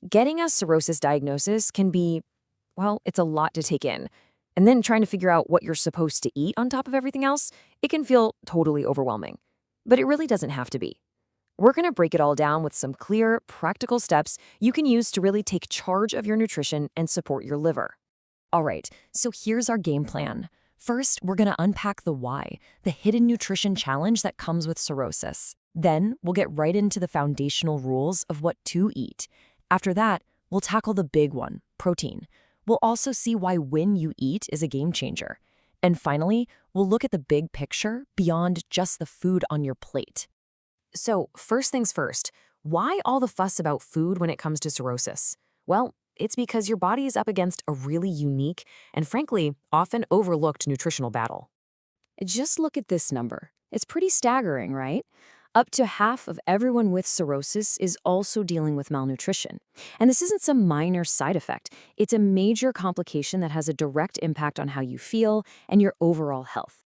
Getting a cirrhosis diagnosis can be, well, it's a lot to take in. And then trying to figure out what you're supposed to eat on top of everything else, it can feel totally overwhelming. But it really doesn't have to be. We're going to break it all down with some clear, practical steps you can use to really take charge of your nutrition and support your liver. All right, so here's our game plan. First, we're going to unpack the why, the hidden nutrition challenge that comes with cirrhosis. Then, we'll get right into the foundational rules of what to eat. After that, we'll tackle the big one, protein. We'll also see why when you eat is a game changer. And finally, we'll look at the big picture beyond just the food on your plate. So, first things first, why all the fuss about food when it comes to cirrhosis? Well, it's because your body is up against a really unique and, frankly, often overlooked nutritional battle. Just look at this number. It's pretty staggering, right? Up to half of everyone with cirrhosis is also dealing with malnutrition. And this isn't some minor side effect. It's a major complication that has a direct impact on how you feel and your overall health.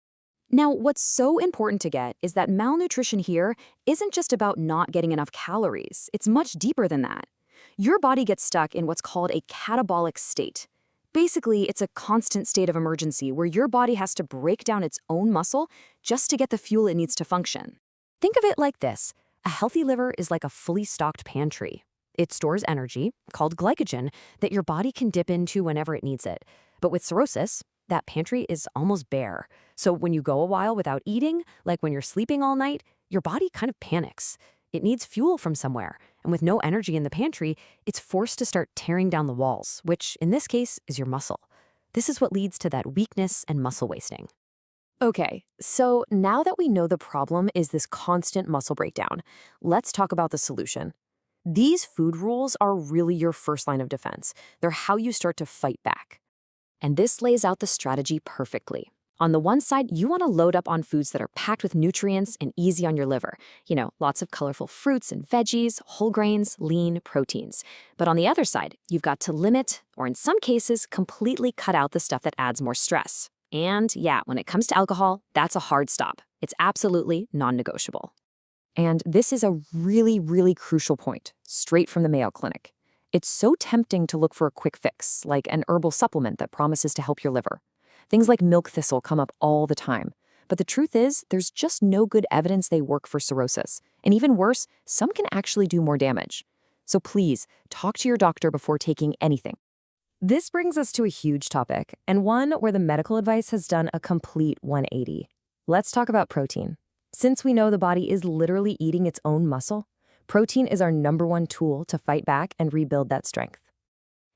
Now, what's so important to get is that malnutrition here isn't just about not getting enough calories. It's much deeper than that. Your body gets stuck in what's called a catabolic state. Basically, it's a constant state of emergency where your body has to break down its own muscle just to get the fuel it needs to function. Think of it like this. A healthy liver is like a fully stocked pantry. It stores energy, called glycogen, that your body can dip into whenever it needs it. But with cirrhosis, that pantry is almost bare. So when you go a while without eating, like when you're sleeping all night, your body kind of panics. It needs fuel from somewhere. And with no energy in the pantry, it's forced to start tearing down the walls, which in this case is your muscle. This is what leads to that weakness and muscle wasting. Okay, so now that we know the problem is this constant muscle breakdown, let's talk about the solution. These food rules are really your first line of defense. They're how you start to fight back. And this lays out the strategy perfectly. On the one side, you want to load up on foods that are packed with nutrients and easy on your liver. Lots of colorful fruits and veggies, whole grains, lean proteins. But on the other side, you've got to limit, or in some cases, completely cut out the stuff that adds more stress. And yeah, when it comes to alcohol, that's a hard stop. It's absolutely non-negotiable. And this is a really, really crucial point, straight from the Mayo Clinic. It's so tempting to look for a quick fix, like an herbal supplement that promises to help your liver. Things like milk thistle come up all the time. But the truth is, there's just no good evidence they work for cirrhosis. And even worse, some can actually do more damage. So please, talk to your doctor before taking anything. This brings us to a huge topic, and one where the medical advice has done a complete 180. Let's talk about protein. Since we know the body is literally eating its own muscle, protein is our #1 tool to fight back and rebuild that strength.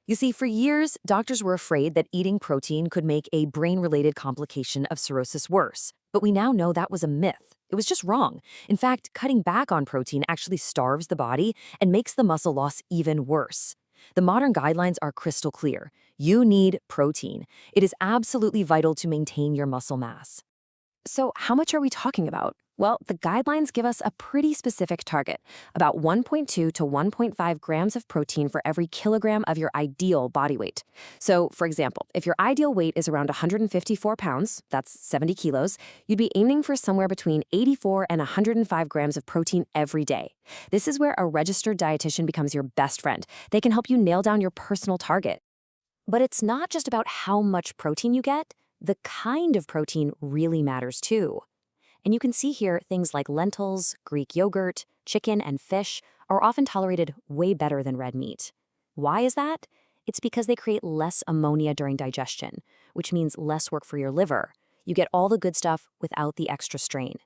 You see, for years, doctors were afraid that eating protein could make a brain-related complication of cirrhosis worse. But we now know that was a myth. It was just wrong. In fact, cutting back on protein actually starves the body and makes the muscle loss even worse. The modern guidelines are crystal clear. You need protein. It is absolutely vital to maintain your muscle mass. So how much are we talking about? Well, the guidelines give us a pretty specific target, about 1.2 to 1.5 grams of protein for every kilogram of your ideal body weight. So, for example, if your ideal weight is around 154 pounds, that's 70 kilos, you'd be aiming for somewhere between 84 and 105 grams of protein every day. This is where a registered dietitian becomes your best friend. They can help you nail down your personal target. But it's not just about how much protein you get. The kind of protein really matters too. And you can see here things like lentils, Greek yogurt, chicken, and fish are often tolerated way better than red meat. Why is that? It's because they create less ammonia during digestion, which means less work for your liver. You get all the good stuff without the extra strain.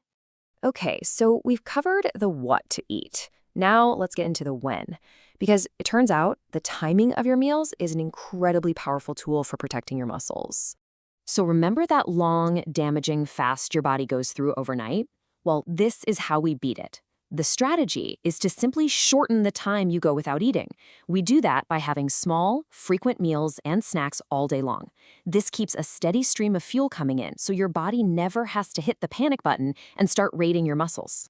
Okay, so we've covered the what to eat. Now let's get into the when. Because it turns out the timing of your meals is an incredibly powerful tool for protecting your muscles. So remember that long, damaging fast your body goes through overnight? Well, this is how we beat it. The strategy is to simply shorten the time you go without eating. We do that by having small, frequent meals and snacks all day long. This keeps a steady stream of fuel coming in, so your body never has to hit the panic button and start raiding your muscles.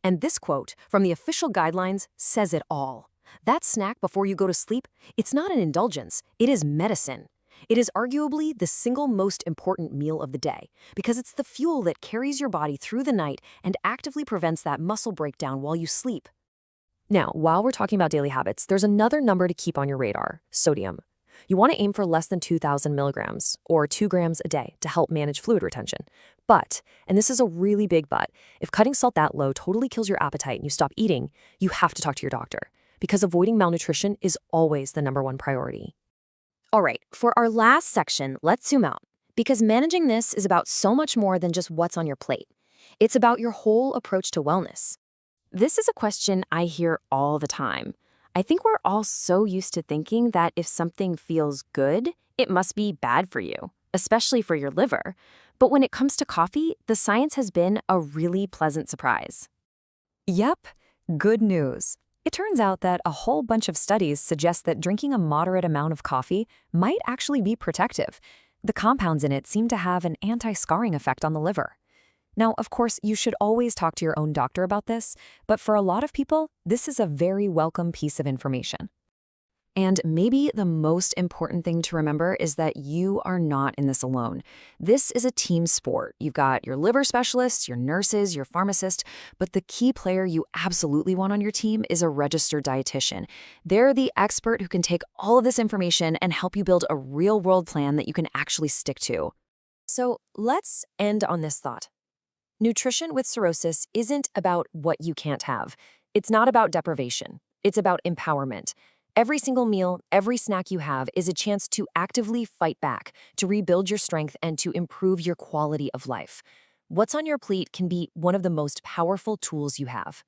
And this quote from the official guidelines says it all. That snack before you go to sleep, it's not an indulgence, it is medicine. It is arguably the single most important meal of the day because it's the fuel that carries your body through the night and actively prevents that muscle breakdown while you sleep. Now, while we're talking about daily habits, there's another number to keep on your radar: sodium. You want to aim for less than 2,000 milligrams, or 2 grams a day, to help manage fluid retention. But, and this is a really big but, if cutting salt that low totally kills your appetite and you stop eating, you have to talk to your doctor, because avoiding malnutrition is always the #1 priority. All right, for our last section, let's zoom out, because managing this is about so much more than just what's on your plate. It's about your whole approach to wellness. This is a question I hear all the time. I think we're all so used to thinking that if something feels good, it must be bad for you, especially for your liver. But when it comes to coffee, the science has been a really pleasant surprise. Yep, good news. It turns out that a whole bunch of studies suggest that drinking a moderate amount of coffee might actually be protective. The compounds in it seem to have an anti-scarring effect on the liver. Now, of course, you should always talk to your own doctor about this, but for a lot of people, this is a very welcome piece of information. And maybe the most important thing to remember is that you are not in this alone. This is a team sport. You've got your liver specialists, your nurses, your pharmacist, but the key player you absolutely want on your team is a registered dietitian. They're the expert who can take all of this information and help you build a real-world plan that you can actually stick to. So let's end on this thought. Nutrition with cirrhosis isn't about what you can't have. It's not about deprivation. It's about empowerment. Every single meal, every snack you have is a chance to actively fight back, to rebuild your strength, and to improve your quality of life. What's on your plate can be one of the most powerful tools you have.